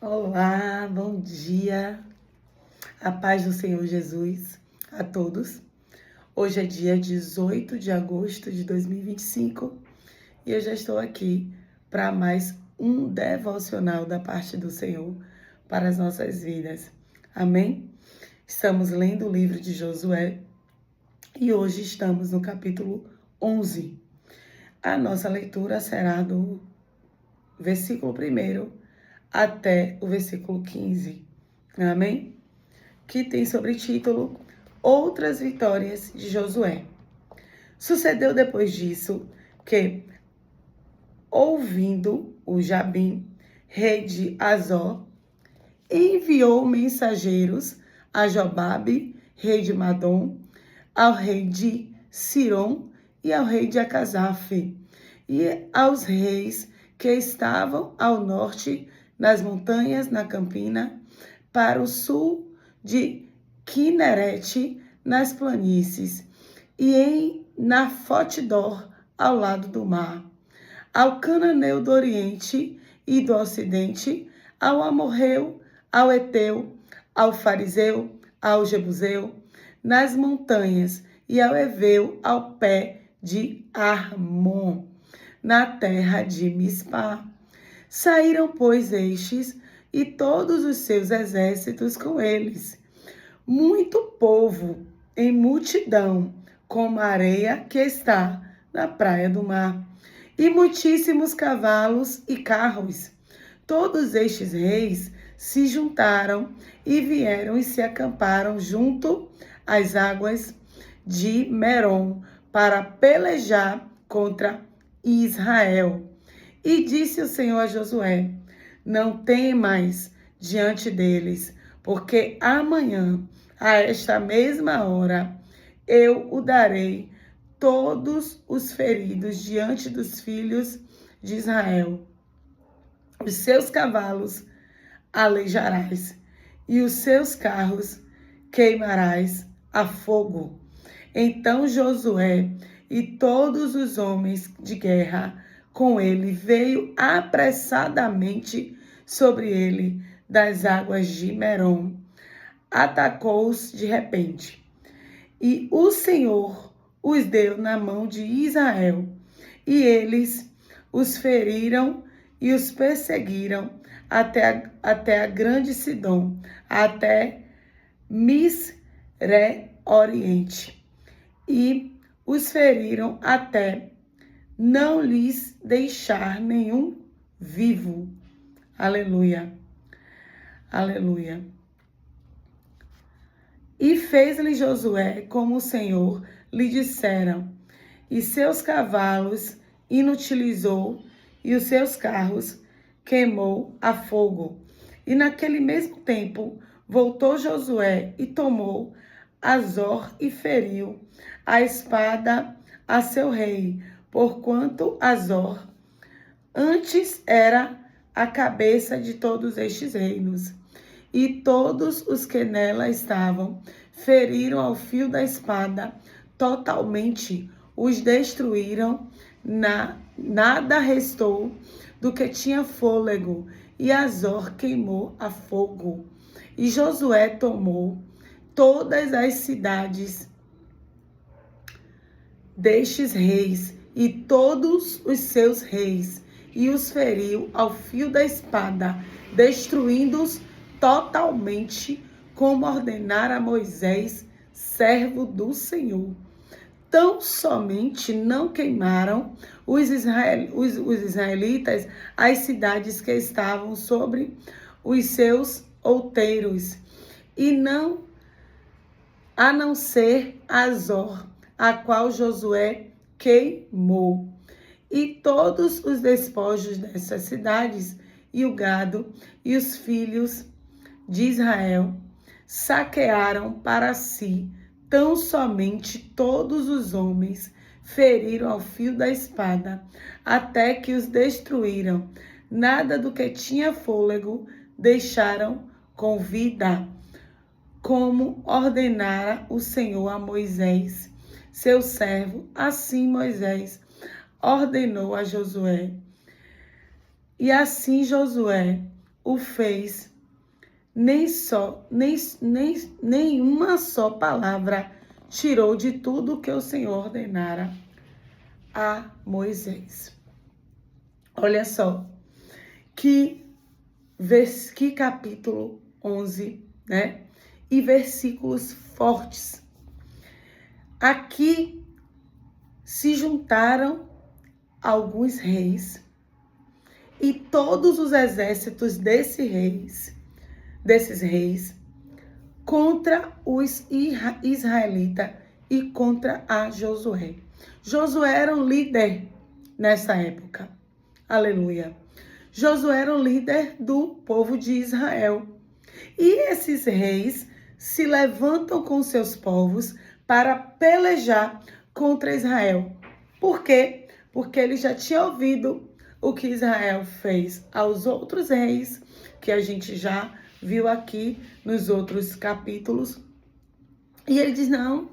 Olá, bom dia. A paz do Senhor Jesus a todos. Hoje é dia 18 de agosto de 2025 e eu já estou aqui para mais um devocional da parte do Senhor para as nossas vidas. Amém? Estamos lendo o livro de Josué e hoje estamos no capítulo 11. A nossa leitura será do versículo 1 até o versículo 15. Amém? Que tem sobre título Outras Vitórias de Josué. Sucedeu depois disso que, ouvindo o Jabim, rei de Azor, enviou mensageiros a Jobabe, rei de Madom, ao rei de Siron e ao rei de Acazaf, e aos reis que estavam ao norte nas montanhas, na campina, para o sul de Quinerete, nas planícies, e em Nafote-dor, ao lado do mar, ao cananeu do oriente e do ocidente, ao amorreu, ao eteu, ao fariseu, ao jebuseu, nas montanhas, e ao eveu, ao pé de Armon, na terra de Mispá. Saíram, pois, estes e todos os seus exércitos com eles. Muito povo em multidão, como a areia que está na praia do mar, e muitíssimos cavalos e carros. Todos estes reis se juntaram e vieram e se acamparam junto às águas de Merom para pelejar contra Israel. E disse o Senhor a Josué: não temais diante deles, porque amanhã, a esta mesma hora, eu o darei todos os feridos diante dos filhos de Israel. Os seus cavalos aleijarás, e os seus carros queimarás a fogo. Então Josué e todos os homens de guerra com ele veio apressadamente sobre ele das águas de Merom. Atacou-os de repente. E o Senhor os deu na mão de Israel, e eles os feriram e os perseguiram até a grande Sidom, até Misre Oriente, e os feriram até não lhes deixar nenhum vivo. Aleluia, aleluia. E fez-lhe Josué como o Senhor lhe dissera, e seus cavalos inutilizou, e os seus carros queimou a fogo. E naquele mesmo tempo voltou Josué e tomou Azor e feriu a espada a seu rei, porquanto Azor antes era a cabeça de todos estes reinos. E todos os que nela estavam feriram ao fio da espada, totalmente os destruíram, nada restou do que tinha fôlego, e Azor queimou a fogo. E Josué tomou todas as cidades destes reis e todos os seus reis, e os feriu ao fio da espada, destruindo-os totalmente, como ordenara Moisés, servo do Senhor. Tão somente não queimaram os israelitas as cidades que estavam sobre os seus outeiros, e a não ser Azor, a qual Josué queimou. E todos os despojos dessas cidades, e o gado, e os filhos de Israel saquearam para si. Tão somente todos os homens feriram ao fio da espada, até que os destruíram. Nada do que tinha fôlego deixaram com vida, como ordenara o Senhor a Moisés, seu servo. Assim Moisés ordenou a Josué. E assim Josué o fez, nenhuma só palavra tirou de tudo que o Senhor ordenara a Moisés. Olha só, que capítulo 11, né? E versículos fortes. Aqui se juntaram alguns reis e todos os exércitos desses reis, contra os israelitas e contra a Josué. Josué era um líder nessa época. Aleluia. Josué era o líder do povo de Israel. E esses reis se levantam com seus povos para pelejar contra Israel. Por quê? Porque ele já tinha ouvido o que Israel fez aos outros reis, que a gente já viu aqui nos outros capítulos. E ele diz, não,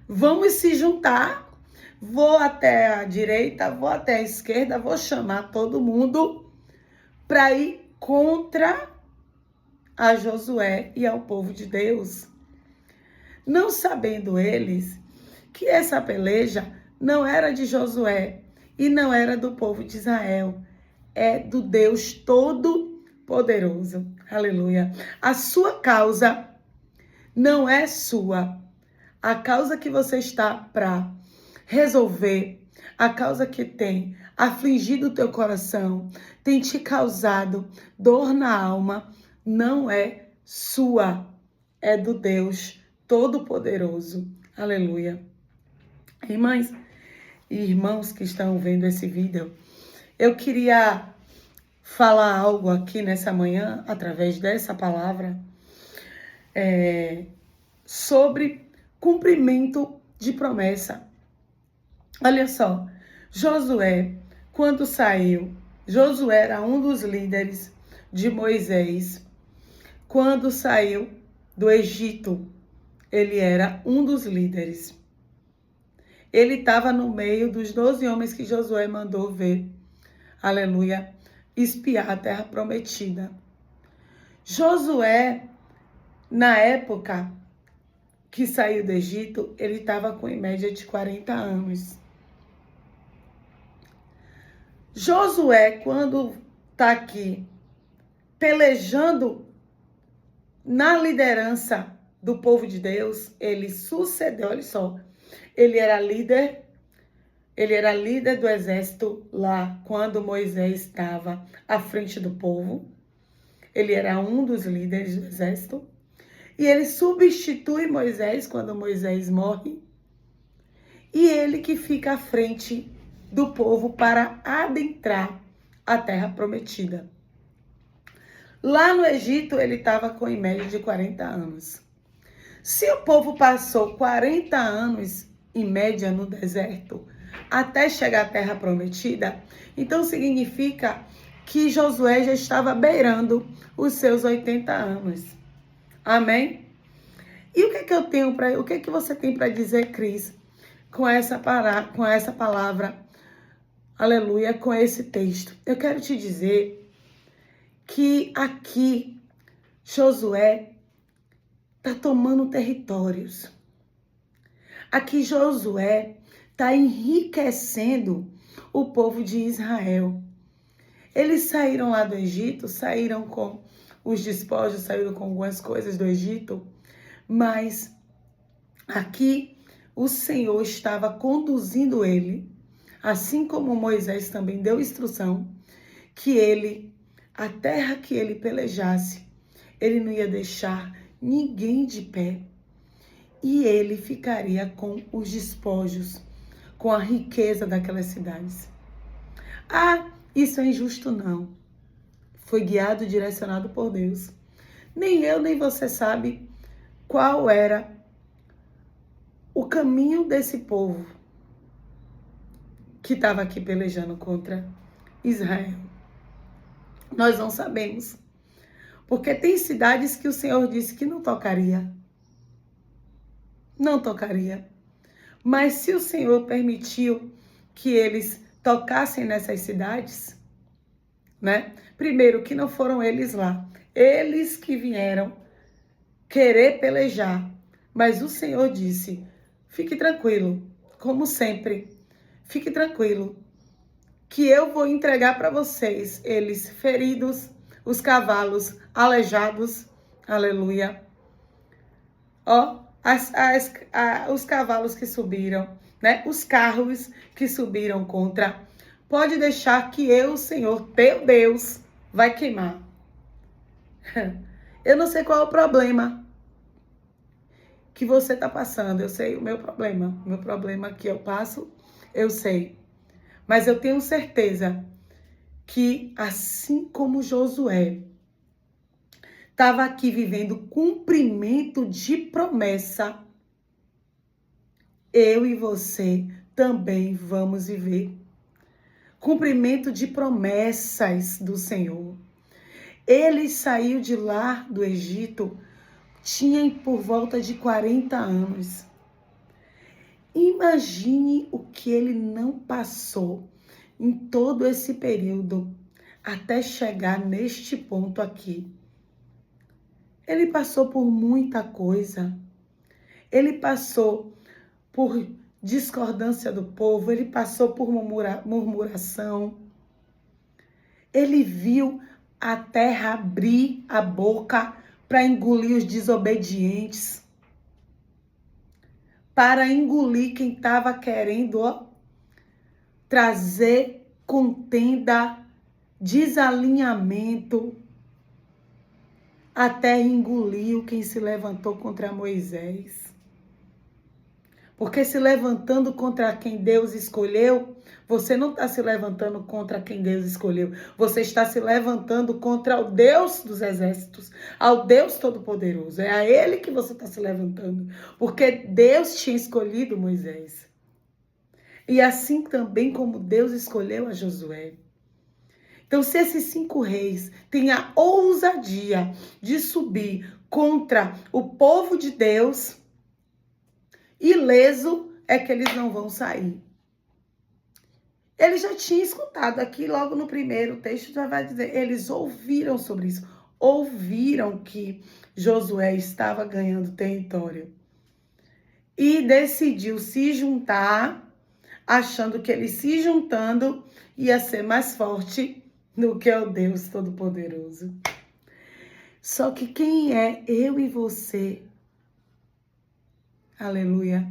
vamos se juntar, vou até a direita, vou até a esquerda, vou chamar todo mundo para ir contra a Josué e ao povo de Deus. Não sabendo eles que essa peleja não era de Josué e não era do povo de Israel, é do Deus Todo-Poderoso. Aleluia. A sua causa não é sua. A causa que você está para resolver, a causa que tem afligido o teu coração, tem te causado dor na alma, não é sua, é do Deus Todo-Poderoso. Aleluia. Irmãs e irmãos que estão vendo esse vídeo, eu queria falar algo aqui nessa manhã, através dessa palavra, sobre cumprimento de promessa. Olha só, Josué, quando saiu, Josué era um dos líderes de Moisés. Quando saiu do Egito, ele era um dos líderes. Ele estava no meio dos 12 homens que Josué mandou ver, aleluia, espiar a terra prometida. Josué, na época que saiu do Egito, ele estava com em média de 40 anos. Josué, quando está aqui pelejando na liderança do povo de Deus, ele sucedeu, olha só, ele era líder do exército lá quando Moisés estava à frente do povo. Ele era um dos líderes do exército. E ele substitui Moisés quando Moisés morre. E ele que fica à frente do povo para adentrar a terra prometida. Lá no Egito, ele estava com em média de 40 anos. Se o povo passou 40 anos, em média, no deserto, até chegar à terra prometida, então significa que Josué já estava beirando os seus 80 anos. Amém? E o que você tem para dizer, Cris, com essa palavra, aleluia, com esse texto? Eu quero te dizer que aqui Josué está tomando territórios. Aqui Josué está enriquecendo o povo de Israel. Eles saíram lá do Egito, saíram com os despojos, saíram com algumas coisas do Egito, mas aqui o Senhor estava conduzindo ele, assim como Moisés também deu instrução, que a terra que ele pelejasse, ele não ia deixar ninguém de pé. E ele ficaria com os despojos, com a riqueza daquelas cidades. Ah, isso é injusto, não. Foi guiado e direcionado por Deus. Nem eu, nem você sabe qual era o caminho desse povo que estava aqui pelejando contra Israel. Nós não sabemos. Porque tem cidades que o Senhor disse que não tocaria. Não tocaria. Mas se o Senhor permitiu que eles tocassem nessas cidades, né? Primeiro, que não foram eles lá. Eles que vieram querer pelejar. Mas o Senhor disse, fique tranquilo, como sempre. Fique tranquilo, que eu vou entregar para vocês eles feridos, os cavalos aleijados, aleluia. Ó, os cavalos que subiram, né? Os carros que subiram contra. Pode deixar que eu, Senhor, teu Deus, vai queimar. Eu não sei qual é o problema que você está passando. Eu sei o meu problema. O meu problema que eu passo, eu sei. Mas eu tenho certeza que, assim como Josué estava aqui vivendo cumprimento de promessa, eu e você também vamos viver cumprimento de promessas do Senhor. Ele saiu de lá do Egito, tinha por volta de 40 anos. Imagine o que ele não passou em todo esse período até chegar neste ponto aqui. Ele passou por muita coisa. Ele passou por discordância do povo, ele passou por murmuração. Ele viu a terra abrir a boca para engolir os desobedientes, para engolir quem estava querendo trazer contenda, desalinhamento, até engoliu quem se levantou contra Moisés. Porque se levantando contra quem Deus escolheu, você não está se levantando contra quem Deus escolheu. Você está se levantando contra o Deus dos exércitos, ao Deus Todo-Poderoso. É a Ele que você está se levantando. Porque Deus tinha escolhido Moisés. E assim também como Deus escolheu a Josué. Então, se esses 5 reis têm a ousadia de subir contra o povo de Deus, ileso é que eles não vão sair. Ele já tinha escutado aqui, logo no primeiro texto, já vai dizer, eles ouviram sobre isso. Ouviram que Josué estava ganhando território. E decidiu se juntar, achando que ele se juntando ia ser mais forte do que o Deus Todo-Poderoso. Só que quem é eu e você? Aleluia.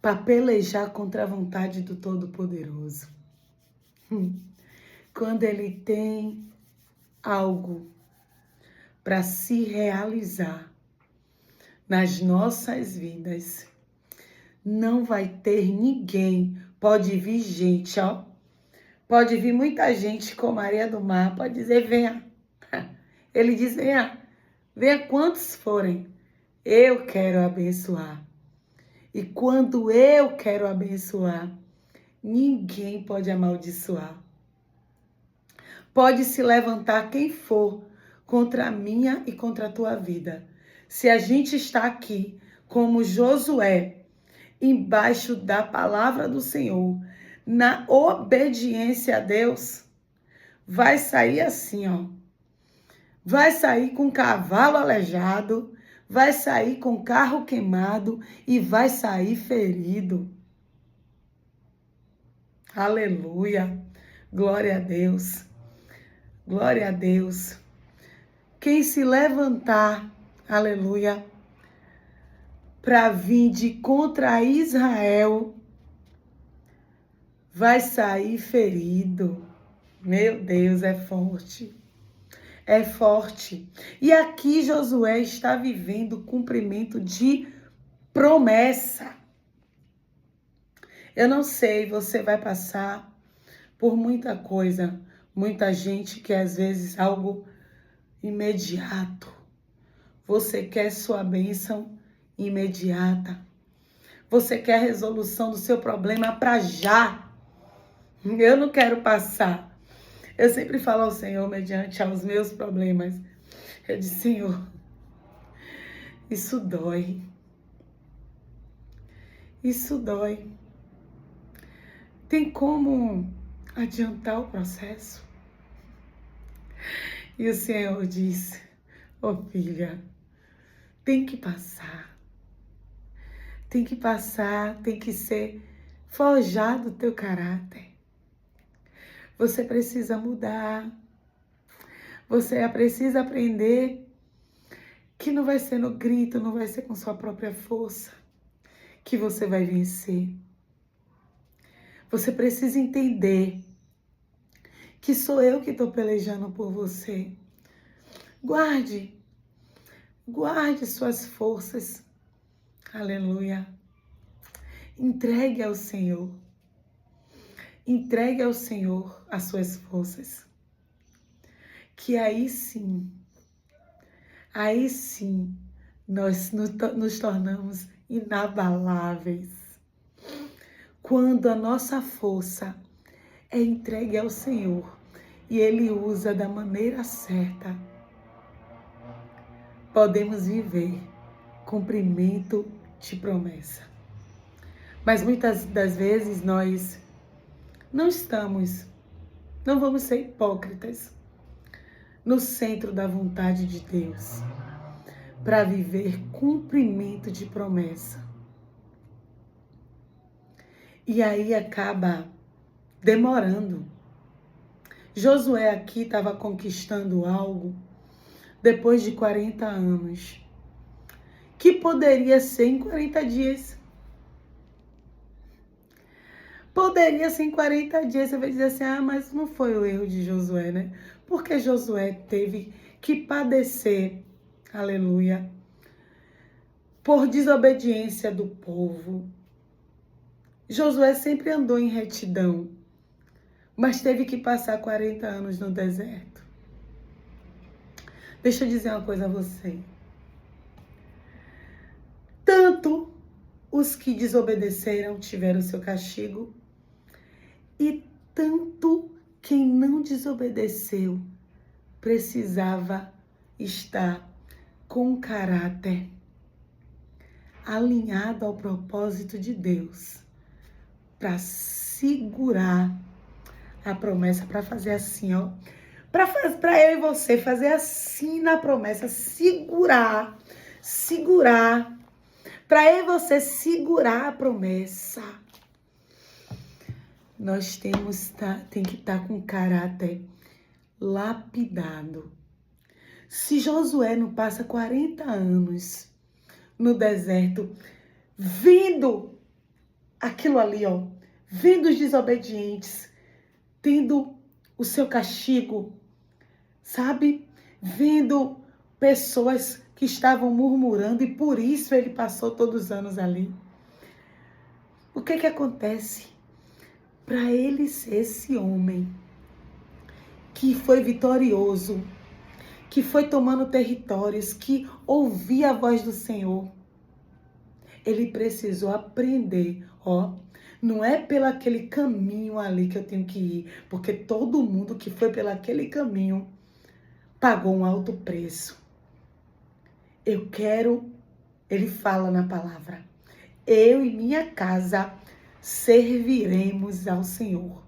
Para pelejar contra a vontade do Todo-Poderoso. Quando ele tem algo para se realizar nas nossas vidas, não vai ter ninguém. Pode vir gente, ó. Pode vir muita gente com Maria do Mar, pode dizer, venha. Ele diz, venha quantos forem. Eu quero abençoar. E quando eu quero abençoar, ninguém pode amaldiçoar. Pode se levantar quem for contra a minha e contra a tua vida. Se a gente está aqui como Josué, embaixo da palavra do Senhor, na obediência a Deus, vai sair assim, ó. Vai sair com cavalo aleijado, vai sair com carro queimado e vai sair ferido. Aleluia. Glória a Deus. Glória a Deus. Quem se levantar, aleluia, para vir de contra Israel, vai sair ferido. Meu Deus, é forte. É forte. E aqui Josué está vivendo cumprimento de promessa. Eu não sei, você vai passar por muita coisa, muita gente que às vezes algo imediato. Você quer sua bênção imediata. Você quer a resolução do seu problema para já. Eu não quero passar. Eu sempre falo ao Senhor, mediante aos meus problemas. Eu disse, Senhor, isso dói. Isso dói. Tem como adiantar o processo? E o Senhor diz: "Ô filha, tem que passar. Tem que passar, tem que ser forjado o teu caráter. Você precisa mudar. Você precisa aprender que não vai ser no grito, não vai ser com sua própria força que você vai vencer. Você precisa entender que sou eu que estou pelejando por você. Guarde suas forças. Aleluia. Entregue ao Senhor. Entregue ao Senhor as suas forças. Que aí sim, nós nos tornamos inabaláveis. Quando a nossa força é entregue ao Senhor e Ele usa da maneira certa, podemos viver cumprimento de promessa. Mas muitas das vezes nós não vamos ser hipócritas no centro da vontade de Deus para viver cumprimento de promessa. E aí acaba demorando. Josué aqui estava conquistando algo depois de 40 anos, que poderia ser em 40 dias. Poderia ser em 40 dias, você vai dizer assim, mas não foi o erro de Josué, né? Porque Josué teve que padecer, aleluia, por desobediência do povo. Josué sempre andou em retidão, mas teve que passar 40 anos no deserto. Deixa eu dizer uma coisa a você. Tanto os que desobedeceram tiveram seu castigo, e tanto quem não desobedeceu precisava estar com um caráter alinhado ao propósito de Deus para segurar a promessa, para fazer assim, ó. Para eu e você fazer assim na promessa, segurar. Para eu e você segurar a promessa. Nós tem que estar com caráter lapidado. Se Josué não passa 40 anos no deserto, vendo aquilo ali, ó, vendo os desobedientes, tendo o seu castigo, sabe? Vendo pessoas que estavam murmurando e por isso ele passou todos os anos ali. O que acontece? Para ele ser esse homem que foi vitorioso, que foi tomando territórios, que ouvia a voz do Senhor, ele precisou aprender, ó, não é pelo aquele caminho ali que eu tenho que ir, porque todo mundo que foi pelo aquele caminho pagou um alto preço. Ele fala na palavra, eu e minha casa serviremos ao Senhor.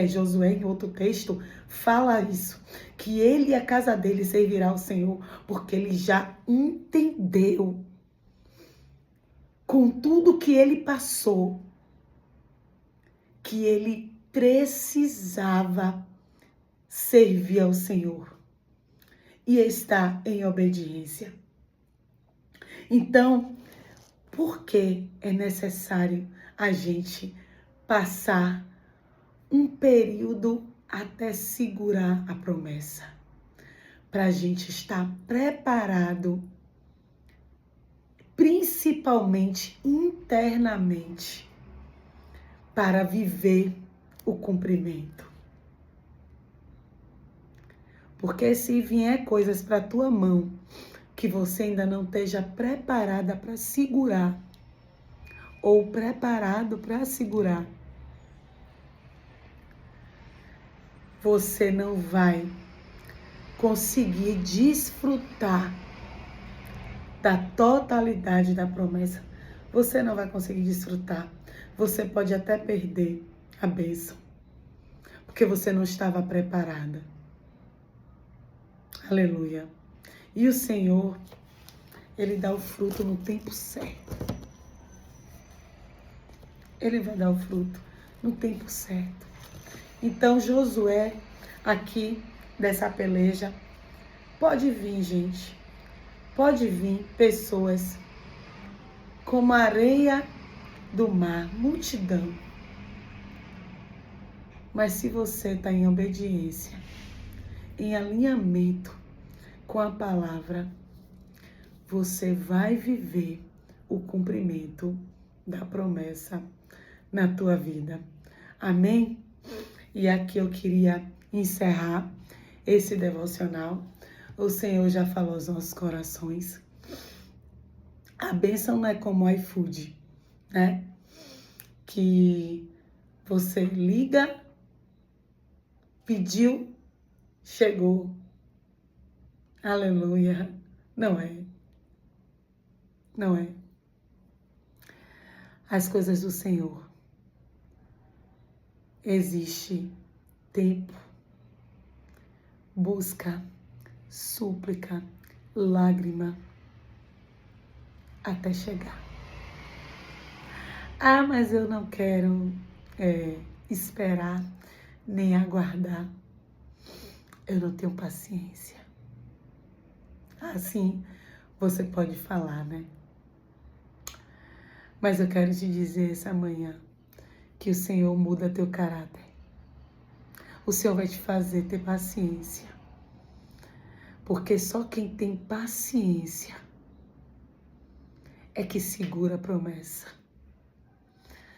Josué, em outro texto, fala isso, que ele e a casa dele servirá ao Senhor, porque ele já entendeu, com tudo que ele passou, que ele precisava servir ao Senhor e estar em obediência. Então, por que é necessário a gente passar um período até segurar a promessa? Para a gente estar preparado, principalmente internamente, para viver o cumprimento. Porque se vier coisas para a tua mão que você ainda não esteja preparada para segurar, ou preparado para segurar, você não vai conseguir desfrutar da totalidade da promessa. Você não vai conseguir desfrutar. Você pode até perder a bênção, porque você não estava preparada. Aleluia. E o Senhor, Ele dá o fruto no tempo certo. Ele vai dar o fruto no tempo certo. Então, Josué, aqui dessa peleja, pode vir, gente. Pode vir pessoas como a areia do mar, multidão. Mas se você está em obediência, em alinhamento com a palavra, você vai viver o cumprimento da promessa na tua vida. Amém? E aqui eu queria encerrar esse devocional. O Senhor já falou aos nossos corações. A bênção não é como o iFood, né? Que você liga, pediu, chegou. Aleluia. Não é. Não é. As coisas do Senhor. Existe tempo, busca, súplica, lágrima, até chegar. Ah, mas eu não quero esperar nem aguardar. Eu não tenho paciência. Assim você pode falar, né? Mas eu quero te dizer essa manhã que o Senhor muda teu caráter. O Senhor vai te fazer ter paciência. Porque só quem tem paciência é que segura a promessa.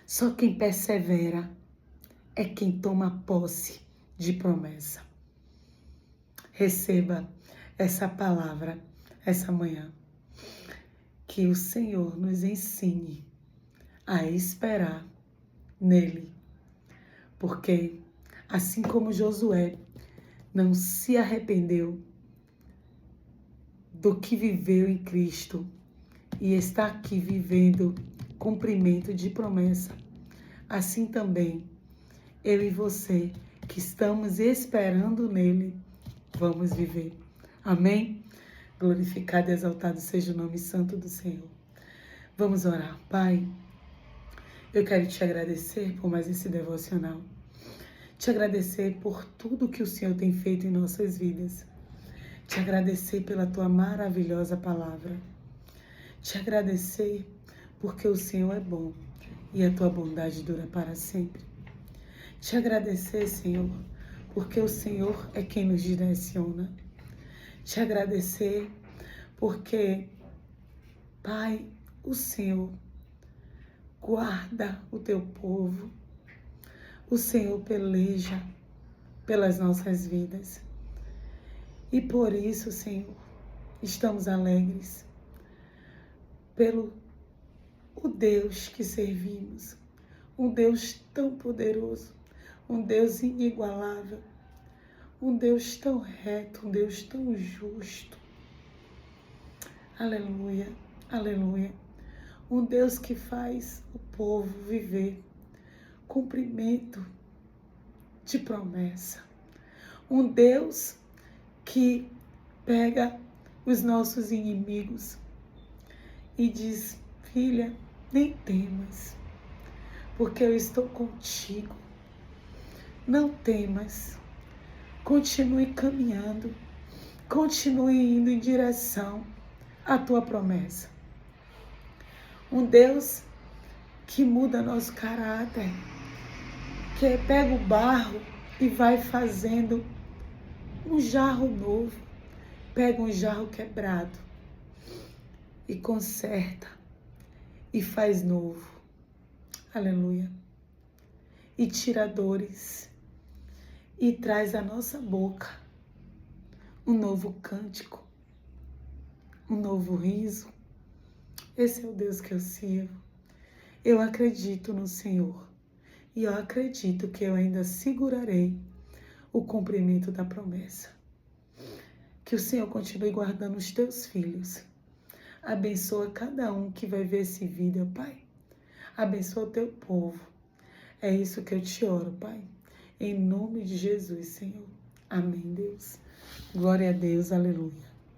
Só quem persevera é quem toma posse de promessa. Receba essa palavra essa manhã. Que o Senhor nos ensine a esperar nele. Porque assim como Josué não se arrependeu do que viveu em Cristo e está aqui vivendo cumprimento de promessa, assim também eu e você que estamos esperando nele, vamos viver. Amém? Glorificado e exaltado seja o nome santo do Senhor. Vamos orar. Pai, eu quero te agradecer por mais esse devocional. Te agradecer por tudo que o Senhor tem feito em nossas vidas. Te agradecer pela tua maravilhosa palavra. Te agradecer porque o Senhor é bom e a tua bondade dura para sempre. Te agradecer, Senhor, porque o Senhor é quem nos direciona. Te agradecer porque, Pai, o Senhor guarda o teu povo. O Senhor peleja pelas nossas vidas. E por isso, Senhor, estamos alegres pelo o Deus que servimos. Um Deus tão poderoso, um Deus inigualável, um Deus tão reto, um Deus tão justo. Aleluia, aleluia. Um Deus que faz o povo viver cumprimento de promessa. Um Deus que pega os nossos inimigos e diz: filha, nem temas, porque eu estou contigo. Não temas, continue caminhando, continue indo em direção à tua promessa. Um Deus que muda nosso caráter, que pega o barro e vai fazendo um jarro novo, pega um jarro quebrado e conserta e faz novo. Aleluia. E tira dores e traz à nossa boca um novo cântico, um novo riso. Esse é o Deus que eu sirvo. Eu acredito no Senhor e eu acredito que eu ainda segurarei o cumprimento da promessa. Que o Senhor continue guardando os teus filhos. Abençoa cada um que vai ver esse vídeo, Pai. Abençoa o teu povo. É isso que eu te oro, Pai. Em nome de Jesus, Senhor. Amém, Deus. Glória a Deus, aleluia.